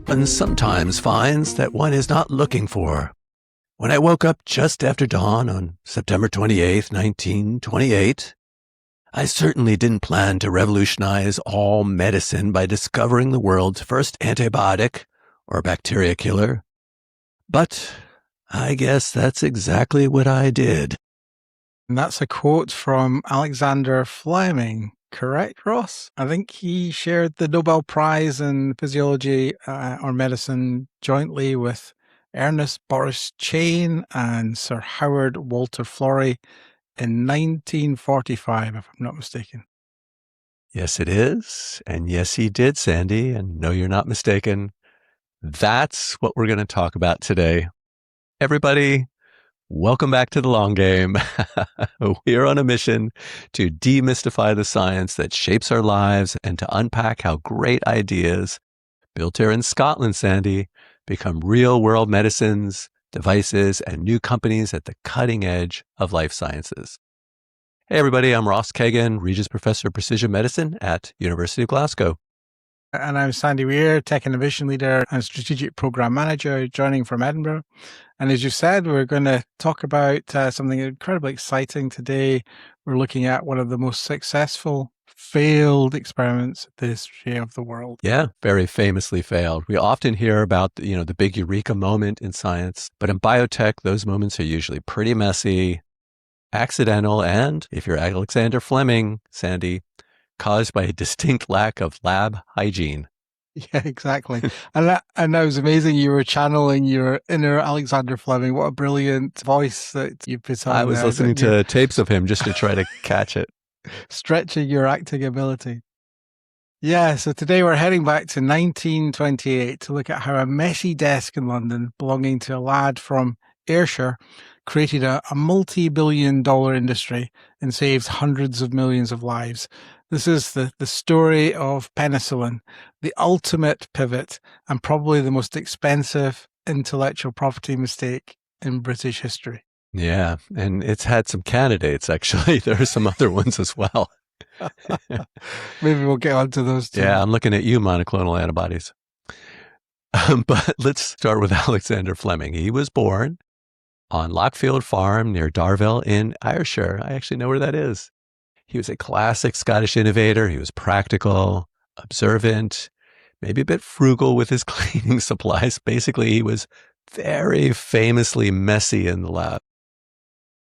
One sometimes finds that one is not looking for. When I woke up just after dawn on September 28th, 1928, I certainly didn't plan to revolutionize all medicine by discovering the world's first antibiotic or bacteria killer. But I guess that's exactly what I did. And that's a quote from Alexander Fleming, correct, Ross? I think he shared the Nobel Prize in Physiology or Medicine jointly with Ernest Boris Chain and Sir Howard Walter Florey in 1945, if I'm not mistaken. Yes, it is. And yes, he did, Sandy. And no, you're not mistaken. That's what we're going to talk about today. Everybody, welcome back to the long game. We are on a mission to demystify the science that shapes our lives and to unpack how great ideas built here in Scotland, Sandy, become real world medicines, devices, and new companies at the cutting edge of life sciences. Hey, everybody, I'm Ross Cagan, Regis Professor of Precision Medicine at University of Glasgow. And I'm Sandy Weir, Tech Innovation Leader and Strategic Program Manager, joining from Edinburgh. And as you said, we're going to talk about something incredibly exciting today. We're looking at one of the most successful failed experiments in the history of the world. Yeah, very famously failed. We often hear about, the big eureka moment in science, but in biotech, those moments are usually pretty messy, accidental, and if you're Alexander Fleming, Sandy, caused by a distinct lack of lab hygiene. Yeah, exactly. And that was amazing. You were channeling your inner Alexander Fleming. What a brilliant voice that you put on. I was listening to tapes of him just to try to catch it. Stretching your acting ability. Yeah, so today we're heading back to 1928 to look at how a messy desk in London belonging to a lad from Ayrshire created a multi-billion-dollar industry and saved hundreds of millions of lives. This is the story of penicillin, the ultimate pivot and probably the most expensive intellectual property mistake in British history. Yeah, and it's had some candidates, actually. There are some other ones as well. Maybe we'll get onto those too. Yeah, I'm looking at you, monoclonal antibodies. But let's start with Alexander Fleming. He was born on Lockfield Farm near Darville in Ayrshire. I actually know where that is. He was a classic Scottish innovator. He was practical, observant, maybe a bit frugal with his cleaning supplies. Basically, he was very famously messy in the lab.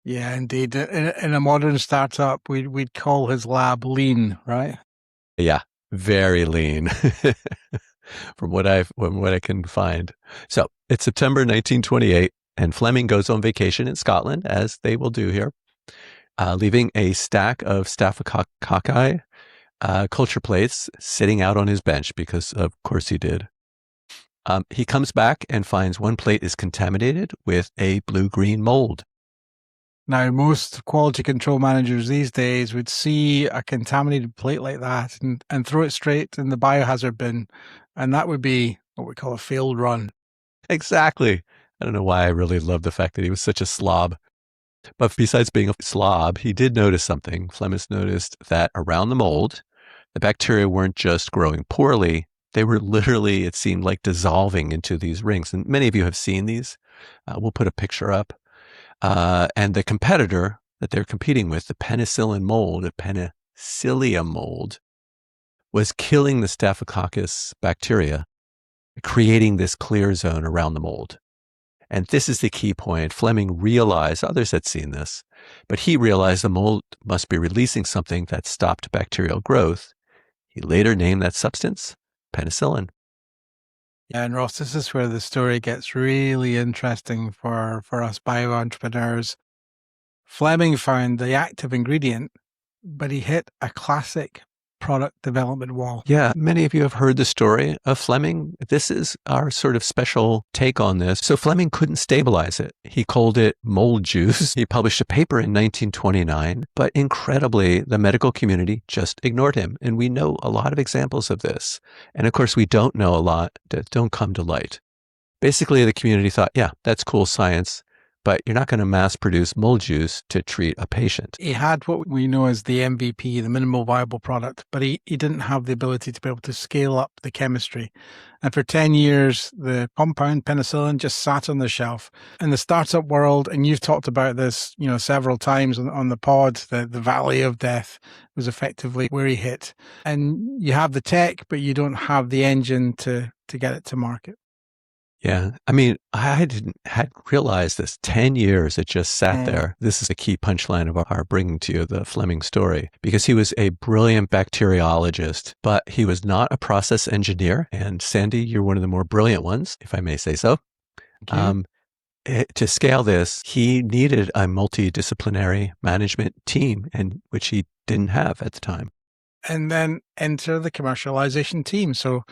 Yeah, indeed. In a modern startup, we'd call his lab lean, right? Yeah, very lean from what I can find. So it's September 1928, and Fleming goes on vacation in Scotland, as they will do here, leaving a stack of staphylococci culture plates sitting out on his bench because, of course, he did. He comes back and finds one plate is contaminated with a blue-green mold. Now, most quality control managers these days would see a contaminated plate like that and throw it straight in the biohazard bin. And that would be what we call a failed run. Exactly. I don't know why I really love the fact that he was such a slob. But besides being a slob, he did notice something. Fleming noticed that around the mold, the bacteria weren't just growing poorly. They were literally, it seemed like, dissolving into these rings. And many of you have seen these. We'll put a picture up. And the competitor that they're competing with, the penicillin mold, the penicillium mold, was killing the staphylococcus bacteria, creating this clear zone around the mold. And this is the key point. Fleming realized, others had seen this, but he realized the mold must be releasing something that stopped bacterial growth. He later named that substance penicillin. Yeah, and Ross, this is where the story gets really interesting for us bio-entrepreneurs. Fleming found the active ingredient, but he hit a classic product development wall. Yeah, many of you have heard the story of Fleming. This is our sort of special take on this. So Fleming couldn't stabilize it. He called it mold juice. He published a paper in 1929, but incredibly, the medical community just ignored him. And we know a lot of examples of this. And of course, we don't know a lot that don't come to light. Basically, the community thought, yeah, that's cool science, but you're not going to mass produce mold juice to treat a patient. He had what we know as the MVP, the minimal viable product, but he didn't have the ability to be able to scale up the chemistry. And for 10 years, the compound penicillin just sat on the shelf. In the startup world, and you've talked about this, several times on the pod, the valley of death was effectively where he hit. And you have the tech, but you don't have the engine to get it to market. Yeah. I mean, I hadn't realized this. 10 years it just sat there. This is a key punchline of our bringing to you the Fleming story, because he was a brilliant bacteriologist, but he was not a process engineer. And Sandy, you're one of the more brilliant ones, if I may say so. To scale this, he needed a multidisciplinary management team, and which he didn't have at the time. And then enter the commercialization team. So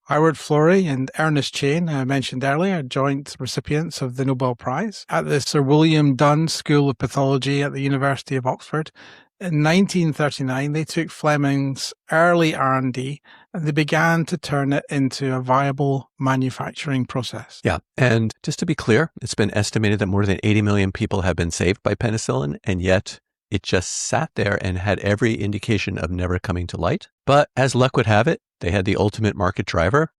Howard Florey and Ernest Chain, I mentioned earlier, joint recipients of the Nobel Prize at the Sir William Dunn School of Pathology at the University of Oxford. In 1939, they took Fleming's early R&D and they began to turn it into a viable manufacturing process. Yeah. And just to be clear, it's been estimated that more than 80 million people have been saved by penicillin, and yet it just sat there and had every indication of never coming to light. But as luck would have it, they had the ultimate market driver,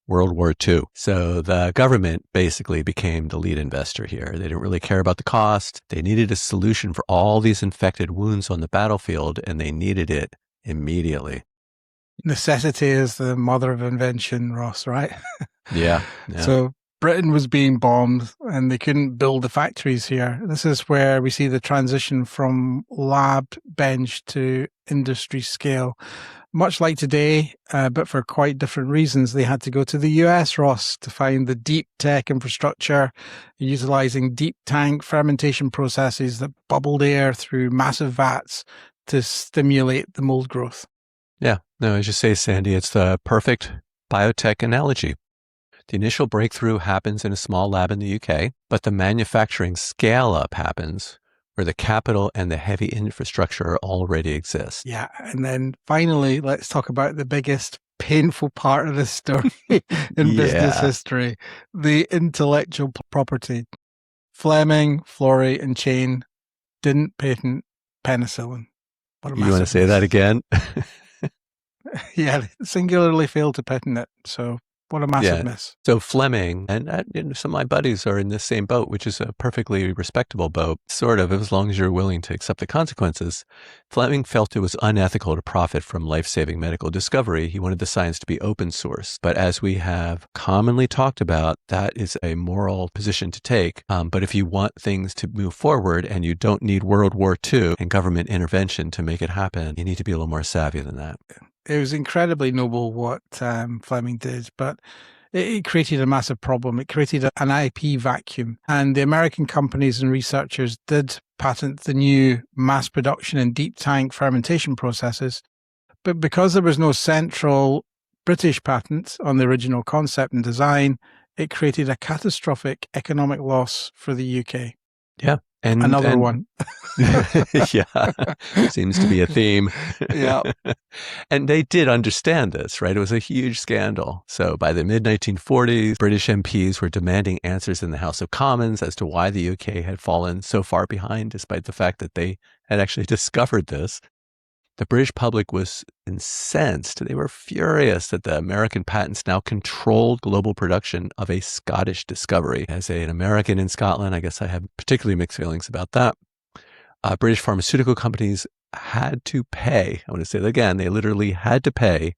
World War II. So the government basically became the lead investor here. They didn't really care about the cost. They needed a solution for all these infected wounds on the battlefield, and they needed it immediately. Necessity is the mother of invention, Ross, right? Yeah. So Britain was being bombed and they couldn't build the factories here. This is where we see the transition from lab bench to industry scale. Much like today, but for quite different reasons. They had to go to the US, Ross, to find the deep tech infrastructure, utilizing deep tank fermentation processes that bubbled air through massive vats to stimulate the mold growth. Yeah. No, as you say, Sandy, it's the perfect biotech analogy. The initial breakthrough happens in a small lab in the UK, but the manufacturing scale-up happens where the capital and the heavy infrastructure already exist. Yeah. And then finally, let's talk about the biggest painful part of this story in business history, the intellectual property. Fleming, Florey, and Chain didn't patent penicillin. You want to say that again? Yeah, singularly failed to patent it. So what a massive miss. So Fleming, and some of my buddies are in the same boat, which is a perfectly respectable boat, sort of, as long as you're willing to accept the consequences. Fleming felt it was unethical to profit from life-saving medical discovery. He wanted the science to be open source. But as we have commonly talked about, that is a moral position to take. But if you want things to move forward and you don't need World War II and government intervention to make it happen, you need to be a little more savvy than that. It was incredibly noble what Fleming did, but it created a massive problem. It created an IP vacuum, and the American companies and researchers did patent the new mass production and deep tank fermentation processes. But because there was no central British patent on the original concept and design, it created a catastrophic economic loss for the UK. Yeah. Another one. Yeah, seems to be a theme. Yeah. And they did understand this, right? It was a huge scandal. So by the mid-1940s, British MPs were demanding answers in the House of Commons as to why the UK had fallen so far behind, despite the fact that they had actually discovered this. The British public was incensed. They were furious that the American patents now controlled global production of a Scottish discovery. As an American in Scotland, I guess I have particularly mixed feelings about that. British pharmaceutical companies had to pay, I want to say that again, they literally had to pay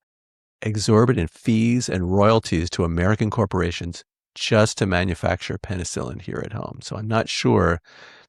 exorbitant fees and royalties to American corporations just to manufacture penicillin here at home. So I'm not sure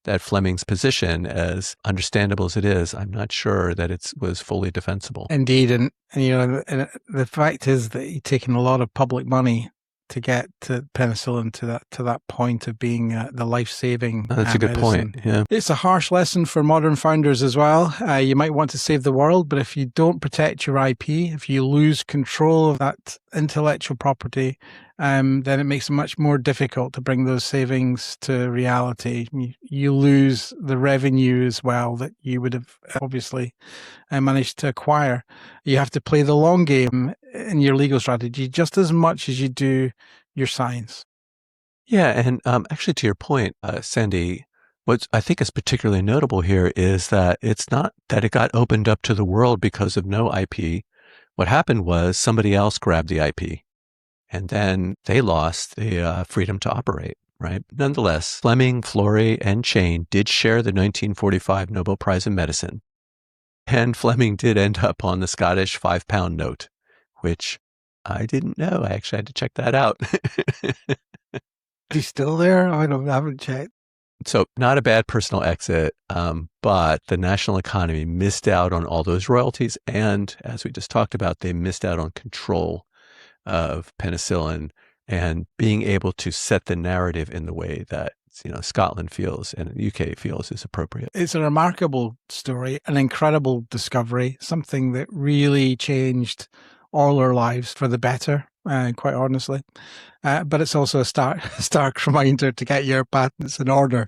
that Fleming's position, as understandable as it is, I'm not sure that it was fully defensible. Indeed. And the fact is that he'd taken a lot of public money to get to penicillin to that point of being the life-saving That's a good medicine. point. Yeah. It's a harsh lesson for modern founders as well. You might want to save the world, but if you don't protect your IP, if you lose control of that intellectual property, then it makes it much more difficult to bring those savings to reality. You lose the revenue as well that you would have obviously managed to acquire. You have to play the long game in your legal strategy just as much as you do your science. Yeah, and actually, to your point, Sandy, what I think is particularly notable here is that it's not that it got opened up to the world because of no IP. What happened was somebody else grabbed the IP, and then they lost the freedom to operate, right? Nonetheless, Fleming, Florey, and Chain did share the 1945 Nobel Prize in Medicine, and Fleming did end up on the Scottish £5 note, which I didn't know. I actually had to check that out. Is he still there? I haven't checked. So not a bad personal exit, but the national economy missed out on all those royalties. And as we just talked about, they missed out on control of penicillin and being able to set the narrative in the way that Scotland feels and the UK feels is appropriate. It's a remarkable story, an incredible discovery, something that really changed all our lives for the better, quite honestly. But it's also a stark reminder to get your patents in order.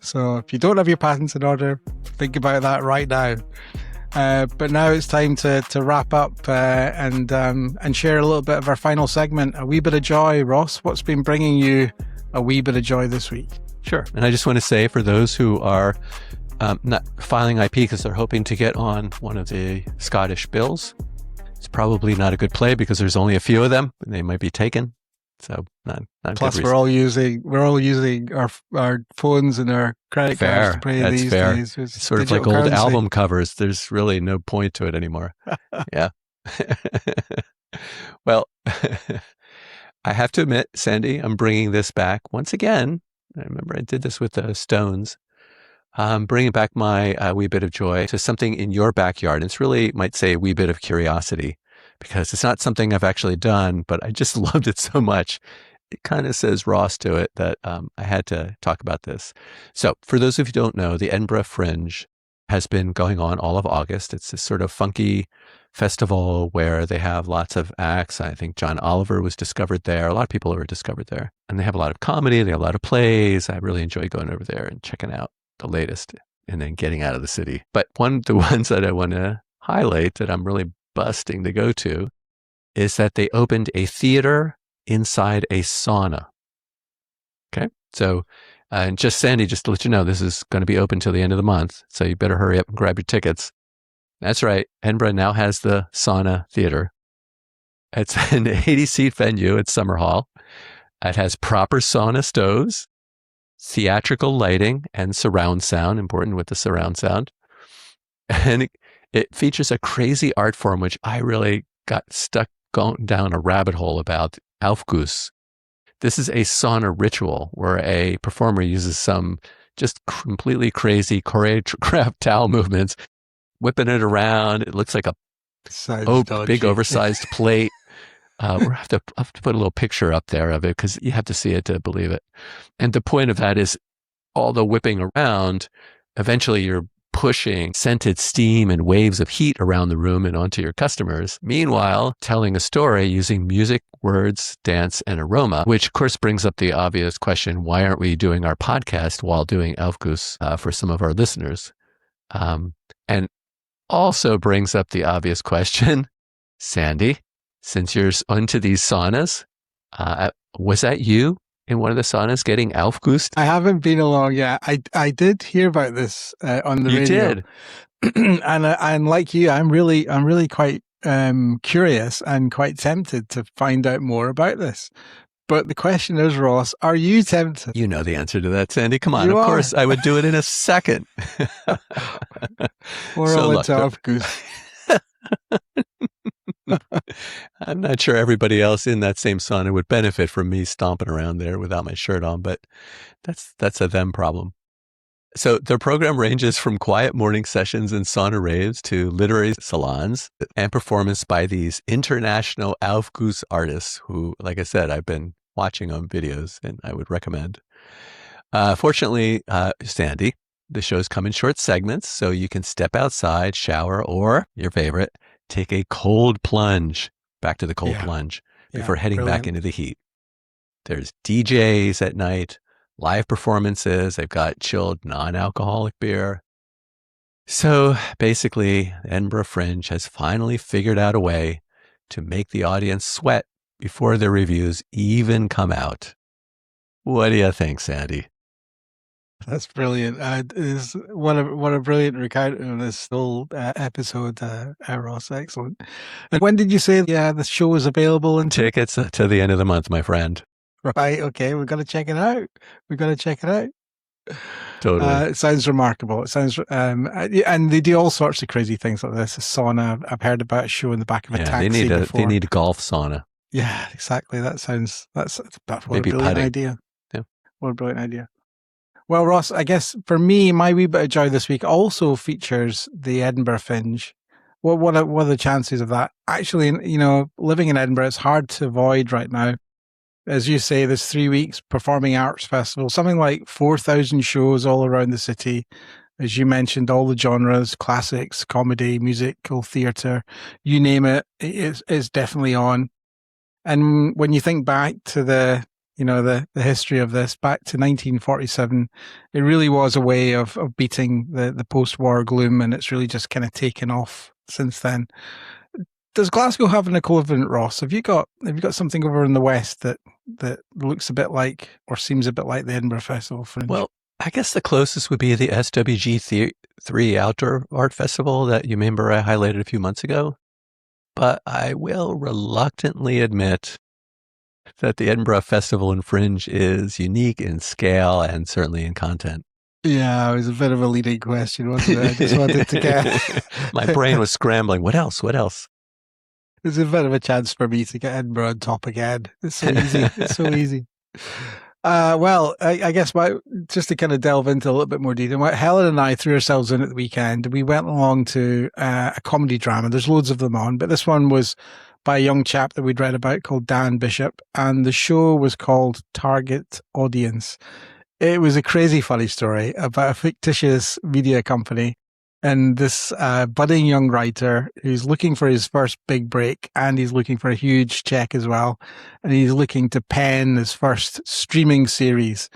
So if you don't have your patents in order, think about that right now. But now it's time to wrap up and share a little bit of our final segment, a wee bit of joy. Ross, what's been bringing you a wee bit of joy this week? Sure. And I just want to say, for those who are not filing IP because they're hoping to get on one of the Scottish bills, it's probably not a good play because there's only a few of them and they might be taken. So not plus we're all using our phones and our credit cards to pay these days. It's sort of like old album covers. There's really no point to it anymore. Yeah. Well, I have to admit, Sandy, I'm bringing this back once again. I remember I did this with the Stones. I'm bringing back my wee bit of joy to something in your backyard. It's really, might say, a wee bit of curiosity, because it's not something I've actually done, but I just loved it so much. It kind of says Ross to it that I had to talk about this. So for those of you who don't know, the Edinburgh Fringe has been going on all of August. It's this sort of funky festival where they have lots of acts. I think John Oliver was discovered there. A lot of people were discovered there. And they have a lot of comedy. They have a lot of plays. I really enjoy going over there and checking out the latest and then getting out of the city. But the ones that I want to highlight that I'm really busting to go to is that they opened a theater inside a sauna. Okay. So, and Sandy, just to let you know, this is going to be open till the end of the month. So you better hurry up and grab your tickets. That's right. Edinburgh now has the sauna theater. It's an 80-seat venue at Summer Hall. It has proper sauna stoves, theatrical lighting, and surround sound, important with the surround sound. And it features a crazy art form, which I really got stuck going down a rabbit hole about, Aufguss. This is a sauna ritual where a performer uses some just completely crazy choreographed towel movements, whipping it around. It looks like a big oversized plate. We'll have to put a little picture up there of it because you have to see it to believe it. And the point of that is all the whipping around, eventually you're pushing scented steam and waves of heat around the room and onto your customers. Meanwhile, telling a story using music, words, dance, and aroma, which of course brings up the obvious question, why aren't we doing our podcast while doing Aufguss for some of our listeners? And also brings up the obvious question, Sandy, since you're into these saunas, was that you in one of the saunas getting Aufguss? I haven't been along yet. I did hear about this on the radio. You did, and like you, I'm really quite curious and quite tempted to find out more about this. But the question is, Ross, are you tempted? You know the answer to that, Sandy. Come on, of course, I would do it in a second. We're all into Aufguss. I'm not sure everybody else in that same sauna would benefit from me stomping around there without my shirt on, but that's a them problem. So their program ranges from quiet morning sessions and sauna raves to literary salons and performance by these international Aufguss artists who, like I said, I've been watching on videos and I would recommend. Fortunately, Sandy, the shows come in short segments, so you can step outside, shower, or your favorite, take a cold plunge, back to the cold plunge, before heading back into the heat. There's DJs at night, live performances. They've got chilled non-alcoholic beer. So basically, the Edinburgh Fringe has finally figured out a way to make the audience sweat before their reviews even come out. What do you think, Sandy? That's brilliant. What a brilliant recount of this whole episode, Ross. Excellent. And when did you say the show is available? Tickets to the end of the month, my friend. Right. Okay. We've got to check it out. Totally. It sounds remarkable. It sounds, and they do all sorts of crazy things like this. A sauna. I've heard about a show in the back of a taxi before. They need a golf sauna. Yeah, exactly. That's what Maybe a brilliant putting. idea. Yeah. What a brilliant idea. Well, Ross, I guess for me, my wee bit of joy this week also features the Edinburgh Fringe. What are the chances of that? Actually, living in Edinburgh, it's hard to avoid right now. As you say, there's 3 weeks performing arts festival, something like 4,000 shows all around the city. As you mentioned, all the genres, classics, comedy, musical, theatre, you name it, it's definitely on. And when you think back to the history of this, back to 1947, it really was a way of beating the post-war gloom, and it's really just kind of taken off since then. Does Glasgow have an equivalent, Ross? Have you got something over in the west that looks a bit like or seems a bit like the Edinburgh Festival Fringe? Well, I guess the closest would be the SWG3 Outdoor Art Festival that you remember I highlighted a few months ago. But I will reluctantly admit that the Edinburgh Festival and Fringe is unique in scale and certainly in content. Yeah, it was a bit of a leading question, wasn't it? I just wanted to get... My brain was scrambling. What else? It's a bit of a chance for me to get Edinburgh on top again. It's so easy. Well, I guess just to kind of delve into a little bit more detail, Helen and I threw ourselves in at the weekend. We went along to a comedy drama. There's loads of them on, but this one was by a young chap that we'd read about called Dan Bishop, and the show was called Target Audience. It was a crazy funny story about a fictitious media company and this budding young writer who's looking for his first big break, and he's looking for a huge check as well. And he's looking to pen his first streaming series.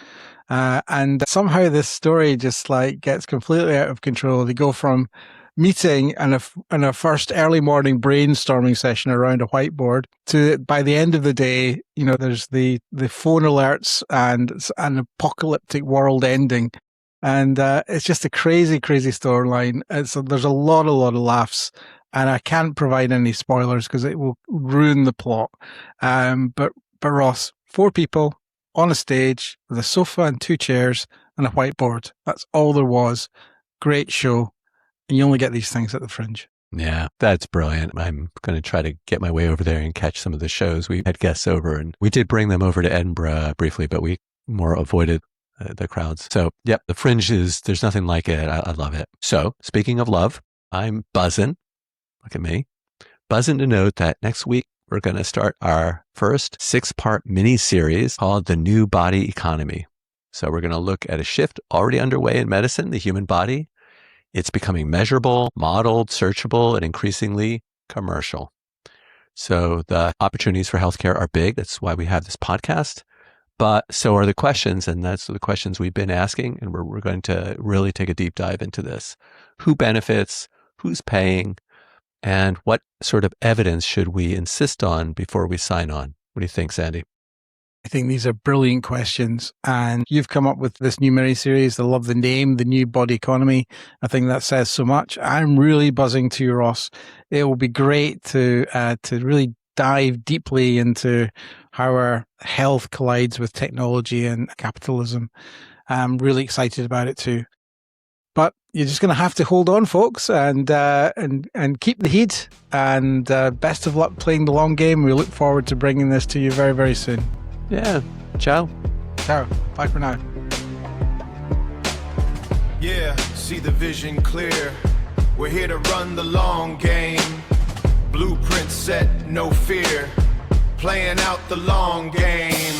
And somehow this story just gets completely out of control. They go from meeting and a first early morning brainstorming session around a whiteboard to, by the end of the day, there's the phone alerts and an apocalyptic world ending. And it's just a crazy, crazy storyline. So there's a lot of laughs, and I can't provide any spoilers because it will ruin the plot. But Ross, 4 people on a stage with a sofa and 2 chairs and a whiteboard. That's all there was. Great show. And you only get these things at the Fringe. Yeah, that's brilliant. I'm going to try to get my way over there and catch some of the shows. We had guests over, and we did bring them over to Edinburgh briefly, but we more avoided the crowds. So, yep, the Fringe there's nothing like it. I love it. So, speaking of love, I'm buzzing. Look at me. Buzzing to note that next week, we're going to start our first 6-part mini-series called The New Body Economy. So, we're going to look at a shift already underway in medicine, the human body. It's becoming measurable, modeled, searchable, and increasingly commercial. So, the opportunities for healthcare are big. That's why we have this podcast. But so are the questions, and that's the questions we've been asking, and we're going to really take a deep dive into this. Who benefits? Who's paying? And what sort of evidence should we insist on before we sign on? What do you think, Sandy? I think these are brilliant questions, and you've come up with this new mini-series. I love the name, The New Body Economy. I think that says so much. I'm really buzzing too, Ross. It will be great to really dive deeply into how our health collides with technology and capitalism. I'm really excited about it too. But you're just going to have to hold on, folks, and keep the heat. And best of luck playing the long game. We look forward to bringing this to you very, very soon. Yeah. Ciao. Ciao. Bye for now. Yeah, see the vision clear. We're here to run the long game. Blueprint set, no fear. Playing out the long game.